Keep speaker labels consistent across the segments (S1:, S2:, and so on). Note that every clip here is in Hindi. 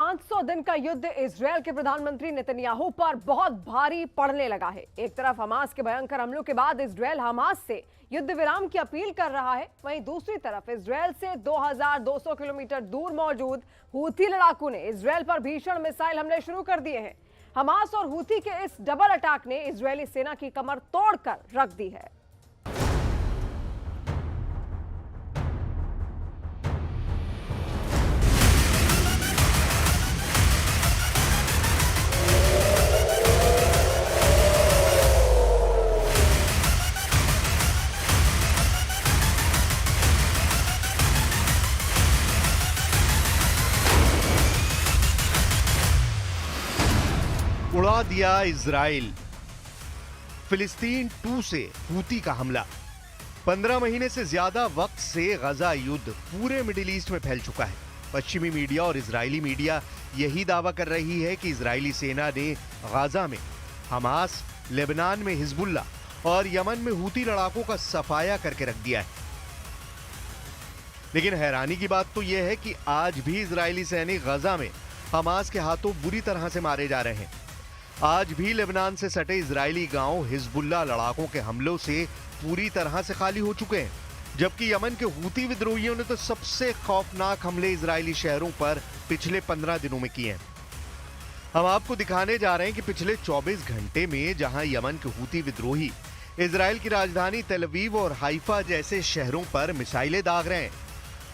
S1: 500 दिन का युद्ध इजरायल के प्रधानमंत्री नेतन्याहू पर बहुत भारी पड़ने लगा है। एक तरफ हमास के भयंकर हमलों के बाद इजरायल हमास से युद्ध विराम की अपील कर रहा है, वहीं दूसरी तरफ इजरायल से 2200 किलोमीटर दूर मौजूद हूथी लड़ाकू ने इजरायल पर भीषण मिसाइल हमले शुरू कर दिए हैं। हमास और हूथी के इस डबल अटैक ने इजरायली सेना की कमर तोड़कर रख दी है।
S2: उड़ा दिया इजराइल। फिलिस्तीन 2 से हूती का हमला। 15 महीने से ज्यादा वक्त से गजा युद्ध पूरे मिडिल ईस्ट में फैल चुका है। पश्चिमी मीडिया और इजरायली मीडिया यही दावा कर रही है कि इजरायली सेना ने गजा में हमास, लेबनान में हिजबुल्ला और यमन में हूती लड़ाकों का सफाया करके रख दिया है। लेकिन हैरानी की बात तो यह है कि आज भी इजरायली सैनिक गजा में हमास के हाथों बुरी तरह से मारे जा रहे हैं। आज भी लेबनान से सटे इजरायली गांव हिजबुल्ला लड़ाकों के हमलों से पूरी तरह से खाली हो चुके हैं, जबकि यमन के हूती विद्रोहियों ने तो सबसे खौफनाक हमले इजरायली शहरों पर पिछले 15 दिनों में किए हैं। हम आपको दिखाने जा रहे हैं कि पिछले 24 घंटे में जहां यमन के हूती विद्रोही इजरायल की राजधानी तेल अवीव और हाइफा जैसे शहरों पर मिसाइलें दाग रहे हैं,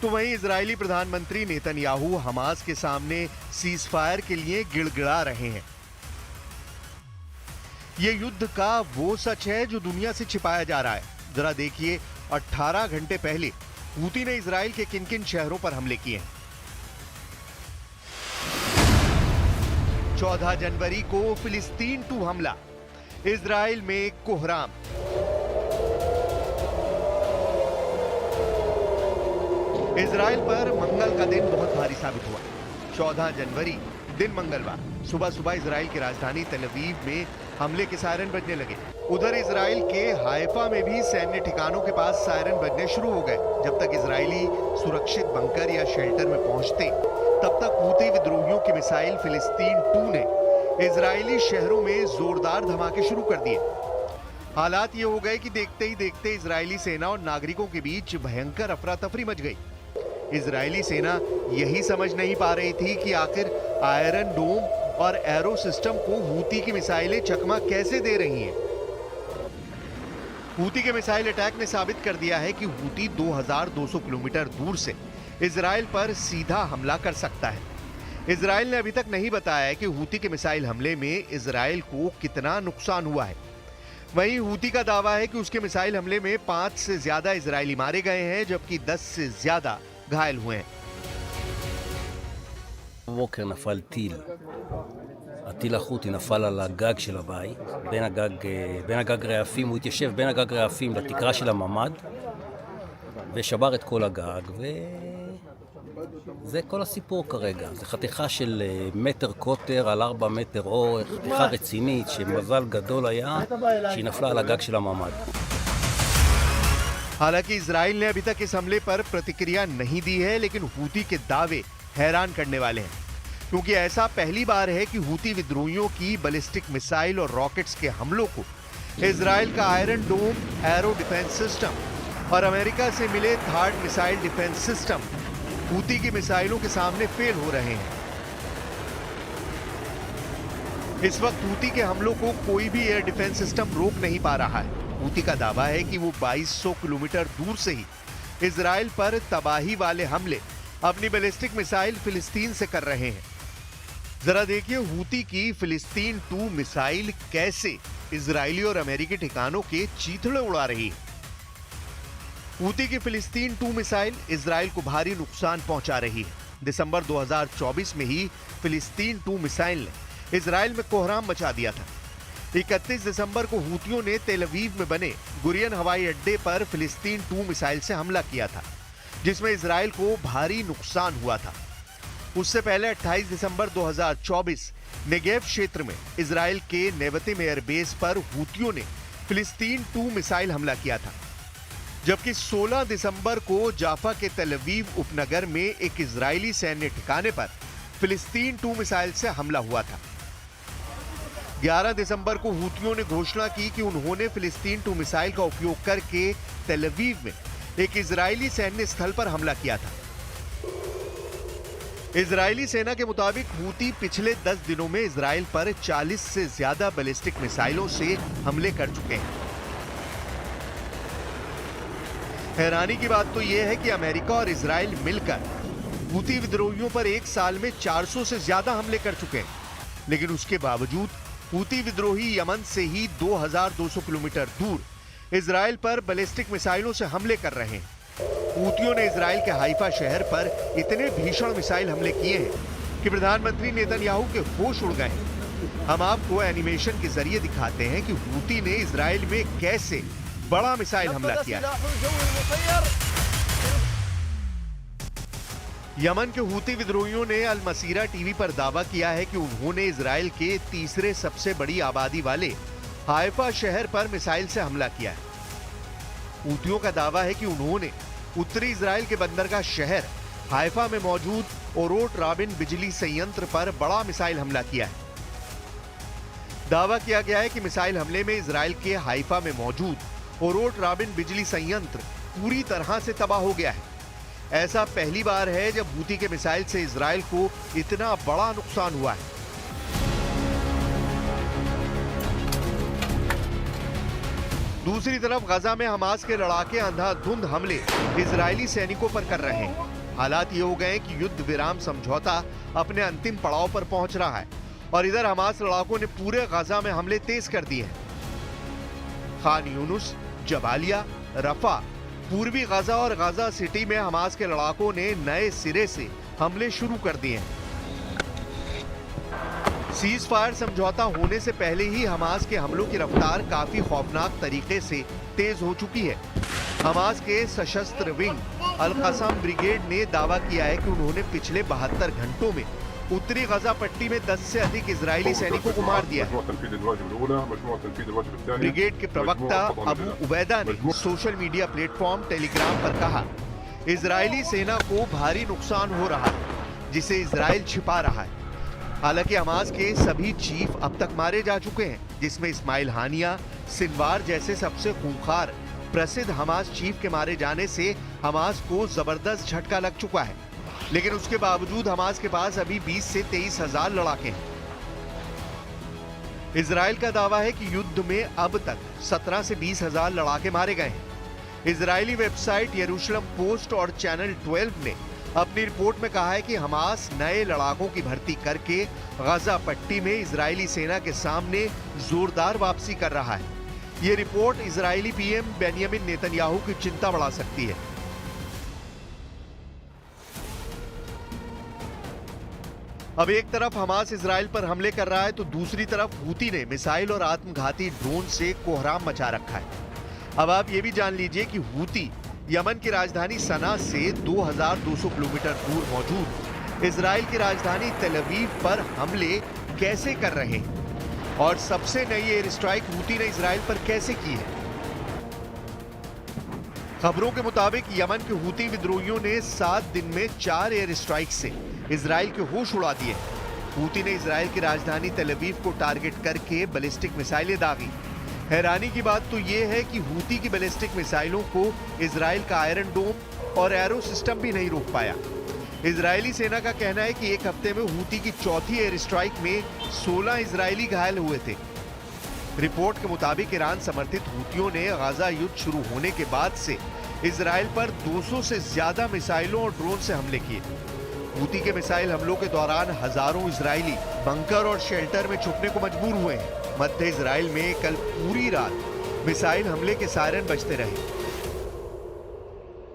S2: तो वहीं इजरायली प्रधानमंत्री नेतन्याहू हमास के सामने सीज फायर के लिए गिड़गिड़ा रहे हैं। ये युद्ध का वो सच है जो दुनिया से छिपाया जा रहा है। जरा देखिए, 18 घंटे पहले हूती ने इजरायल के किन किन शहरों पर हमले किए हैं। 14 जनवरी को फिलिस्तीन 2 हमला, इजरायल में कोहराम। इजरायल पर मंगल का दिन बहुत भारी साबित हुआ। 14 जनवरी दिन मंगलवार सुबह सुबह इजरायल की राजधानी तेल अवीव में हमले के सायरन बजने लगे। उधर इजरायल के हाइफा में भी सैन्य ठिकानों के पास सायरन बजने शुरू हो गए। जब तक इजरायली सुरक्षित बंकर या शेल्टर में पहुंचते, तब तक हूती विद्रोहियों की मिसाइल फिलिस्तीन 2 ने इजरायली शहरों में जोरदार धमाके शुरू कर दिए। हालात ये हो गए कि देखते ही देखते इजरायली सेना और नागरिकों के बीच भयंकर अफरा तफरी मच गई। इजरायली सेना यही समझ नहीं पा रही थी कि आखिर आयरन डोम और एरो सिस्टम को हूती की मिसाइलें चकमा कैसे दे रही हैं। हूती के मिसाइल अटैक ने साबित कर दिया है कि हूती 2200 किलोमीटर दूर से इजरायल पर सीधा हमला कर सकता है। इजरायल ने अभी तक नहीं बताया है कि हूती के मिसाइल हमले में इजरायल को कितना नुकसान हुआ है। वहीं हूती का दावा है कि उसके मिसाइल हमले में 5 से ज्यादा इजरायली मारे गए हैं, जबकि 10 से ज्यादा घायल हुए हैं।
S3: בבוקר נפל טיל. הטיל החותי נפל על הגג של הבית, בין הגג רעפים, הוא התיישב בין הגג רעפים לתקרה של הממד, ושבר את כל הגג, וזה כל הסיפור כרגע. זה חתיכה של מטר קוטר על 4 מטר אורך, חתיכה רצינית, שמזל גדול היה, שהיא נפלה על הגג של הממד.
S2: हालांकि इजराइल ने अभी तक इस हमले पर प्रतिक्रिया नहीं दी है, लेकिन हूती के दावे हैरान करने वाले हैं, क्योंकि ऐसा पहली बार है कि हूती विद्रोहियों की बैलिस्टिक मिसाइल और रॉकेट्स के हमलों को इजराइल का आयरन डोम एरो डिफेंस सिस्टम और अमेरिका से मिले third missile defence system Houthi की मिसाइलों के सामने फेल हो रहे हैं। इस वक्त हूती के हमलों को कोई भी एयर डिफेंस सिस्टम रोक नहीं पा रहा है। हूती का दावा है कि वो 2200 किलोमीटर दूर से ही इजराइल पर तबाही वाले हमले अपनी बैलिस्टिक मिसाइल फिलिस्तीन से कर रहे हैं। जरा देखिए हूती की फिलिस्तीन 2 मिसाइल कैसे इजरायली और अमेरिकी ठिकानों के चीथड़े उड़ा रही है। हूती की फिलिस्तीन 2 मिसाइल इजराइल को भारी नुकसान पहुंचा रही है। दिसंबर 2024 में ही फिलिस्तीन 2 मिसाइल ने इजराइल में कोहराम मचा दिया था। 31 दिसंबर को हूतियों ने तेल अवीव में बने गुरियन हवाई अड्डे पर फिलिस्तीन 2 मिसाइल से हमला किया था, जिसमें इजराइल को भारी नुकसान हुआ था। उससे पहले 28 दिसंबर 2024 नेगेव क्षेत्र में इजराइल के नेवतिम एयरबेस पर हूतियों ने फिलिस्तीन 2 मिसाइल हमला किया था, जबकि 16 दिसंबर को जाफा के तेल अवीव उपनगर में एक इजरायली सैन्य ठिकाने पर फिलिस्तीन 2 मिसाइल से हमला हुआ था। 11 दिसंबर को हूतियों ने घोषणा की कि उन्होंने फिलिस्तीन 2 मिसाइल का उपयोग करके तेल अवीव में एक इजरायली सैन्य स्थल पर हमला किया था। इजरायली सेना के मुताबिक हूती पिछले 10 दिनों में इजराइल पर 40 से ज्यादा बैलिस्टिक मिसाइलों से हमले कर चुके हैं। हैरानी की बात तो यह है कि अमेरिका और इजराइल मिलकर हूती विद्रोहियों पर एक साल में 400 से ज्यादा हमले कर चुके हैं, लेकिन उसके बावजूद हूती विद्रोही यमन से ही 2200 किलोमीटर दूर इजराइल पर बैलिस्टिक मिसाइलों से हमले कर रहे हैं। हूतियों ने इजराइल के हाइफा शहर पर इतने भीषण मिसाइल हमले किए हैं कि प्रधानमंत्री नेतन्याहू के होश उड़ गए हैं। हम आपको एनिमेशन के जरिए दिखाते हैं कि हूती ने इजराइल में कैसे बड़ा मिसाइल हमला किया है। यमन के हूती विद्रोहियों ने अल मसीरा टीवी पर दावा किया है कि उन्होंने इजराइल के तीसरे सबसे बड़ी आबादी वाले हाइफा शहर पर मिसाइल से हमला किया है। हूतियों का दावा है कि उन्होंने उत्तरी इजराइल के बंदरगाह शहर हाइफा में मौजूद ओरोट राबिन बिजली संयंत्र पर बड़ा मिसाइल हमला किया है। दावा किया गया है कि मिसाइल हमले में इजराइल के हाइफा में मौजूद ओरोट राबिन बिजली संयंत्र पूरी तरह से तबाह हो गया है। ऐसा पहली बार है जब हूती के मिसाइल से इजराइल को इतना बड़ा नुकसान हुआ है। दूसरी तरफ गजा में हमास के लड़ाके अंधाधुंध हमले इजरायली सैनिकों पर कर रहे हैं। हालात ये हो गए कि युद्ध विराम समझौता अपने अंतिम पड़ाव पर पहुंच रहा है और इधर हमास लड़ाकों ने पूरे गजा में हमले तेज कर दिए हैं। खान यूनुस, जबालिया, रफा, पूर्वी गजा और गजा सिटी में हमास के लड़ाकों ने नए सिरे से हमले शुरू कर दिए हैं। सीज फायर समझौता होने से पहले ही हमास के हमलों की रफ्तार काफी खौफनाक तरीके से तेज हो चुकी है। हमास के सशस्त्र विंग अल कसाम ब्रिगेड ने दावा किया है कि उन्होंने पिछले 72 घंटों में उत्तरी गजा पट्टी में 10 से अधिक इजरायली सैनिकों को मार दिया है। ब्रिगेड के प्रवक्ता अबू उबैदा ने सोशल मीडिया प्लेटफॉर्म टेलीग्राम पर कहा, इजरायली सेना को भारी नुकसान हो रहा है जिसे इजराइल छिपा रहा है। हालांकि हमास के सभी चीफ अब तक मारे जा चुके हैं, जिसमें इस्माइल हानिया, सिनवार जैसे सबसे खूंखार प्रसिद्ध हमास चीफ के मारे जाने से हमास को जबरदस्त झटका लग चुका है। लेकिन उसके बावजूद हमास के पास अभी 20 से 23 हजार लड़ाके हैं। इजराइल का दावा है कि युद्ध में अब तक 17 से 20 हजार लड़ाके मारे गए हैं। इजरायली वेबसाइट यरूशलेम पोस्ट और चैनल 12 ने अपनी रिपोर्ट में कहा है कि हमास नए लड़ाकों की भर्ती करके गजा पट्टी में इजरायली सेना के सामने जोरदार वापसी कर रहा है। यह report Israeli PM Benjamin Netanyahu की चिंता बढ़ा सकती है। अब एक तरफ हमास इजराइल पर हमले कर रहा है तो दूसरी तरफ हूती ने मिसाइल और आत्मघाती ड्रोन से कोहराम मचा रखा है। अब आप ये भी जान लीजिए कि हूती यमन की राजधानी सना से 2200 किलोमीटर दूर मौजूद इजराइल की राजधानी तेल अवीव पर हमले कैसे कर रहे हैं और सबसे नई एयर स्ट्राइक हूती ने इजराइल पर कैसे की है। खबरों के मुताबिक यमन के हूती विद्रोहियों ने 7 दिन में 4 एयर स्ट्राइक से इजराइल के होश उड़ा दिए। हूती ने इजराइल की राजधानी तेल अवीव को टारगेट करके बैलिस्टिक मिसाइलें दागी। हैरानी की बात तो यह है कि हूती की बैलिस्टिक मिसाइलों को इजराइल का आयरन डोम और एरो सिस्टम भी नहीं रोक पाया। इजरायली सेना का कहना है कि एक हफ्ते में हूती की चौथी एयर स्ट्राइक में 16 इजरायली घायल हुए थे। रिपोर्ट के मुताबिक ईरान समर्थित हूतियों ने गजा युद्ध शुरू होने के बाद से इजराइल पर 200 से ज्यादा मिसाइलों और ड्रोन से हमले किए। हूती के मिसाइल हमलों के दौरान हजारों इजरायली बंकर और शेल्टर में छुपने को मजबूर हुए हैं। मध्य इजराइल में कल पूरी रात मिसाइल हमले के सायरन बजते रहे।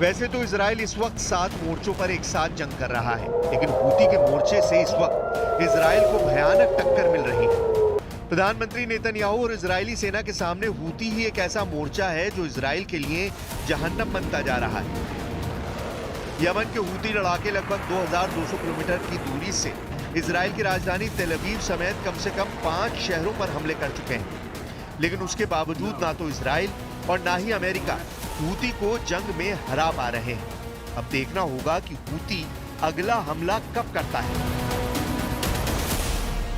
S2: वैसे तो इजराइल इस वक्त 7 मोर्चों पर एक साथ जंग कर रहा है, लेकिन हूती के मोर्चे से इस वक्त इजराइल को भयानक टक्कर मिल रही है। प्रधानमंत्री नेतन्याहू और इजरायली सेना के सामने हूती ही एक ऐसा मोर्चा है जो इजराइल के लिए जहन्नम बनता जा रहा है। यमन के हूती लड़ाके लगभग 2200 किलोमीटर की दूरी से इजराइल की राजधानी तेल अवीव समेत कम से कम 5 शहरों पर हमले कर चुके हैं, लेकिन उसके बावजूद ना तो इजराइल और ना ही अमेरिका हूती को जंग में हरा पा रहे हैं। अब देखना होगा कि हूती अगला हमला कब करता है।